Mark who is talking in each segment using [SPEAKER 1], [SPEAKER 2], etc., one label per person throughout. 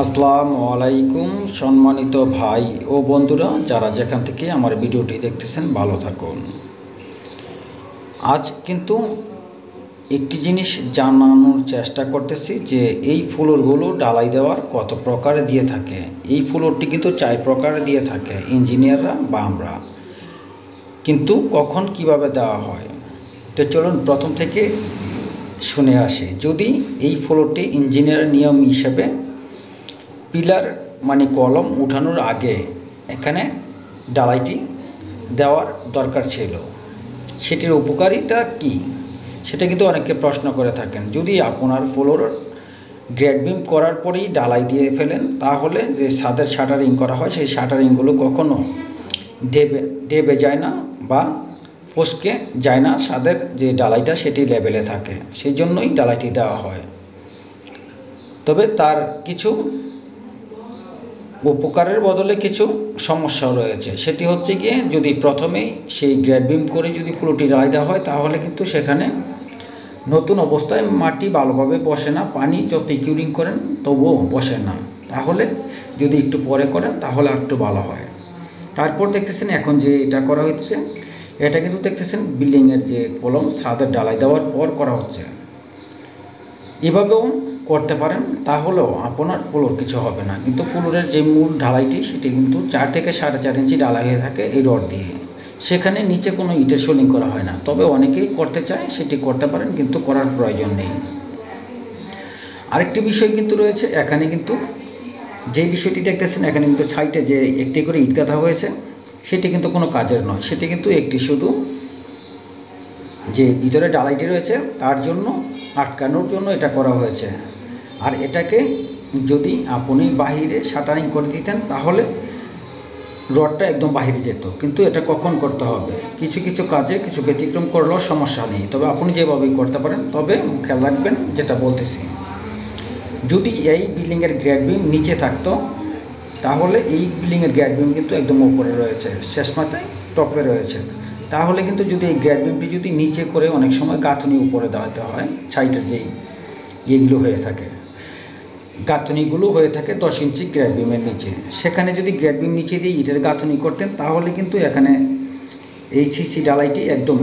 [SPEAKER 1] আসসালামু আলাইকুম সম্মানিত ভাই ও বন্ধুরা, যারা যেখান থেকে আমার ভিডিওটি দেখতেছেন ভালো থাকুন। আজ কিন্তু একটি জিনিস জানানোর চেষ্টা করতেছি যে এই ফ্লোরগুলো ঢালাই দেওয়ার কত প্রকারে দিয়ে থাকে। এই ফ্লোরটি কিন্তু 4 প্রকারে দিয়ে থাকে ইঞ্জিনিয়াররা বা আমরা, কিন্তু কখন কিভাবে দেওয়া হয় তো চলুন প্রথম থেকে শুনে আসি। যদি এই ফ্লোরটি ইঞ্জিনিয়ারের নিয়ম হিসেবে পিলার মানে কলম উঠানোর আগে এখানে ঢালাইটি দেওয়ার দরকার ছিল, সেটির উপকারিতা কি সেটা কিন্তু অনেকে প্রশ্ন করে থাকেন। যদি আপনার ফ্লোর গ্রেড বিম করার পরেই ঢালাই দিয়ে ফেলেন, তাহলে যে ছাদের শাটারিং করা হয় সেই শাটারিংগুলো কখনো ডেবে যায় না বা ফসকে যায় না, ছাদের যে ঢালাইটা সেটি লেভেলে থাকে, সেই জন্যই ঢালাইটি দেওয়া হয়। তবে তার কিছু উপকারের বদলে কিছু সমস্যাও রয়েছে। সেটি হচ্ছে গিয়ে, যদি প্রথমেই সেই গ্রেড বিম করে যদি ফ্লোরটি ঢালাই দেওয়া হয়, তাহলে কিন্তু সেখানে নতুন অবস্থায় মাটি ভালোভাবে বসে না, পানি যতই কিউরিং করেন তবুও বসে না। তাহলে যদি একটু পরে করেন তাহলে একটু ভালো হয়। তারপর দেখতেছেন এখন যে এটা করা হচ্ছে, এটা কিন্তু দেখতেছেন বিল্ডিংয়ের যে কলম ছাদের ঢালাই দেওয়ার পর করা হচ্ছে। এভাবেও করতে পারেন, তাহলেও আপনার ফ্লোর কিছু হবে না। কিন্তু ফ্লোরের যে মূল ঢালাইটি সেটি কিন্তু 4 থেকে 4.5 ইঞ্চি ঢালাই হয়ে থাকে এই রড দিয়ে, সেখানে নিচে কোনো ইটের সোলিং করা হয় না। তবে অনেকেই করতে চায়, সেটি করতে পারেন, কিন্তু করার প্রয়োজন নেই। আরেকটি বিষয় কিন্তু রয়েছে এখানে, কিন্তু যে বিষয়টি দেখতেছেন এখানে কিন্তু সাইডে যে একটি করে ইট গাঁথা হয়েছে, সেটি কিন্তু কোনো কাজের নয়। সেটি কিন্তু একটি শুধু যে ভিতরে ঢালাইটি রয়েছে তার জন্য আটকানোর জন্য এটা করা হয়েছে। আর এটাকে যদি আপনি বাহিরে শাটারিং করে দিতেন তাহলে রডটা একদম বাহিরে যেত। কিন্তু এটা কখন করতে হবে, কিছু কিছু কাজে কিছু ব্যতিক্রম করলেও সমস্যা নেই, তবে আপনি যেভাবেই করতে পারেন। তবে খেয়াল রাখবেন যেটা বলতেছি, যদি এই বিল্ডিংয়ের গ্রেড বিম নিচে থাকতো, তাহলে এই বিল্ডিংয়ের গ্রেড বিম কিন্তু একদম উপরে রয়েছে, শেষ মাথায় টপে রয়েছে। তাহলে কিন্তু যদি এই গ্রেড বিমটি যদি নিচে করে অনেক সময় গাঁথনি উপরে দেওয়াতে হয়, সাইডের যেই ইয়েগুলো হয়ে থাকে, গাঁথনিগুলো হয়ে থাকে 10 ইঞ্চি গ্রেড বিমের নিচে, সেখানে যদি গ্রেড বিম নিচে দিয়ে ইটের গাঁথনি করতেন, তাহলে কিন্তু এখানে এই সিসি ঢালাইটি একদম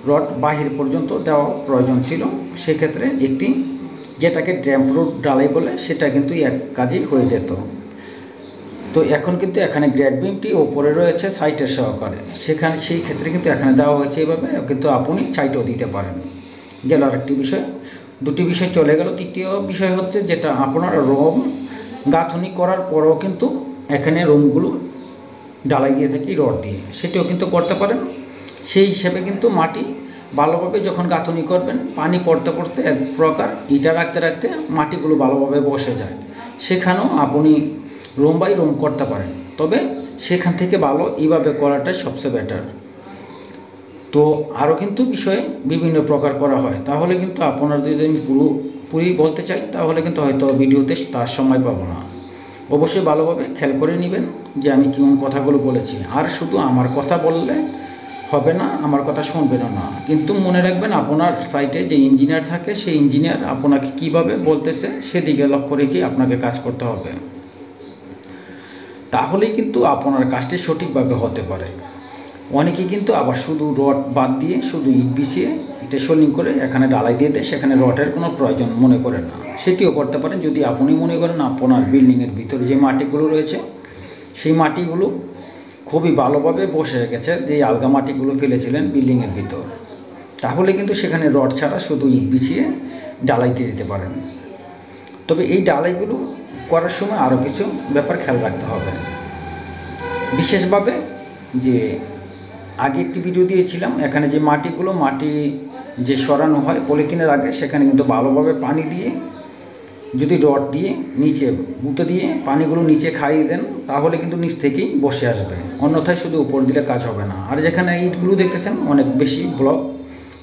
[SPEAKER 1] রড বাহির পর্যন্ত দেওয়া প্রয়োজন ছিল। সেক্ষেত্রে একটি যেটাকে ড্যাম প্রুফ ঢালাই বলে, সেটা কিন্তু এক কাজেই হয়ে যেত। তো এখন কিন্তু এখানে গ্রেড বিমটি ওপরে রয়েছে সাইটের সহকারে, সেখানে সেই ক্ষেত্রে কিন্তু এখানে দেওয়া হয়েছে এইভাবে, কিন্তু আপনি সাইটও দিতে পারেন। গেল আরেকটি বিষয়, দুটি বিষয় চলে গেল। তৃতীয় বিষয় হচ্ছে যেটা আপনার রুম গাঁথনি করার পরেও কিন্তু এখানে রুমগুলো ঢালাই দিয়ে থাকি রড দিয়ে, সেটিও কিন্তু করতে পারেন। সেই হিসেবে কিন্তু মাটি ভালোভাবে যখন গাঁথনি করবেন, পানি পড়তে পড়তে এক প্রকার ইটা রাখতে রাখতে মাটিগুলো ভালোভাবে বসে যায়, সেখানেও আপনি রুম বাই রুম করতে পারেন। তবে সেখান থেকে ভালো এইভাবে করাটাই সবচেয়ে বেটার। তো আরও কিন্তু বিষয়ে বিভিন্ন প্রকার করা হয়, তাহলে কিন্তু আপনার যদি আমি পুরোপুরি বলতে চাই, তাহলে কিন্তু হয়তো ভিডিওতে তার সময় পাবো না। অবশ্যই ভালোভাবে খেয়াল করে নেবেন যে আমি কেমন কথাগুলো বলেছি। আর শুধু আমার কথা বললে হবে না, আমার কথা শুনবেনও না, কিন্তু মনে রাখবেন আপনার সাইটে যে ইঞ্জিনিয়ার থাকে, সেই ইঞ্জিনিয়ার আপনাকে কিভাবে বলতেছে সেদিকে লক্ষ্য রেখে আপনাকে কাজ করতে হবে, তাহলেই কিন্তু আপনার কাজটি সঠিকভাবে হতে পারে। অনেকে কিন্তু আবার শুধু রড বাদ দিয়ে শুধু ইট বিছিয়ে এটা সোলিং করে এখানে ঢালাই দিয়ে দেয়, সেখানে রডের কোনো প্রয়োজন মনে করে না। সেটিও করতে পারেন যদি আপনি মনে করেন আপনার বিল্ডিংয়ের ভিতরে যে মাটিগুলো রয়েছে সেই মাটিগুলো খুবই ভালোভাবে বসে গেছে, যে আলগা মাটিগুলো ফেলেছিলেন বিল্ডিংয়ের ভিতর, তাহলে কিন্তু সেখানে রড ছাড়া শুধু ইট বিছিয়ে ঢালাই দিয়ে দিতে পারেন। তবে এই ঢালাইগুলো করার সময় আরও কিছু ব্যাপার খেয়াল রাখতে হবে, বিশেষভাবে যে আগে একটি ভিডিও দিয়েছিলাম, এখানে যে মাটি যে সরানো হয় পলিথিনের আগে, সেখানে কিন্তু ভালোভাবে পানি দিয়ে যদি রড দিয়ে নিচে গুঁতো দিয়ে পানিগুলো নিচে খাইয়ে দেন, তাহলে কিন্তু নিচ থেকেই বসে আসবে, অন্যথায় শুধু উপর দিলে কাজ হবে না। আর যেখানে ইটগুলো দেখতেছেন অনেক বেশি ব্লক,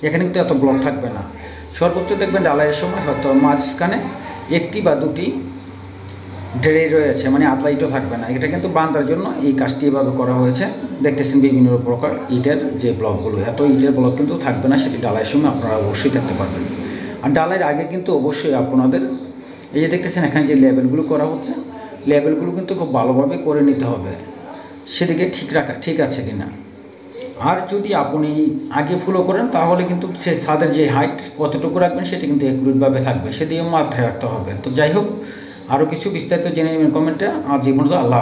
[SPEAKER 1] এখানে কিন্তু এত ব্লক থাকবে না। সর্বোচ্চ দেখবেন ঢালাইয়ের সময় হয়তো মাঝখানে একটি বা দুটি ড্রে রয়েছে, মানে আতলাইটও থাকবে না। এটা কিন্তু বান্ধার জন্য এই কাজটি এভাবে করা হয়েছে। দেখতেছেন বিভিন্ন প্রকার ইটের যে ব্লকগুলো, এত ইটের ব্লক কিন্তু থাকবে না, সেটি ঢালাইয়ের সময় আপনারা অবশ্যই দেখতে পারবেন। আর ঢালাইয়ের আগে কিন্তু অবশ্যই আপনাদের এই যে দেখতেছেন এখানে যে লেবেলগুলো করা হচ্ছে, লেবেলগুলো কিন্তু খুব ভালোভাবে করে নিতে হবে, সেদিকে ঠিক আছে কিনা। আর যদি আপনি আগে ফলো করেন তাহলে কিন্তু সে ছাদের যে হাইট কতটুকু রাখবেন সেটা কিন্তু একুরেটভাবে থাকবে, সেদিকে মাথায় রাখতে হবে। তো যাই হোক, আরও কিছু বিস্তারিত জেনে নেবেন কমেন্টে। আর জীবন আল্লাহ।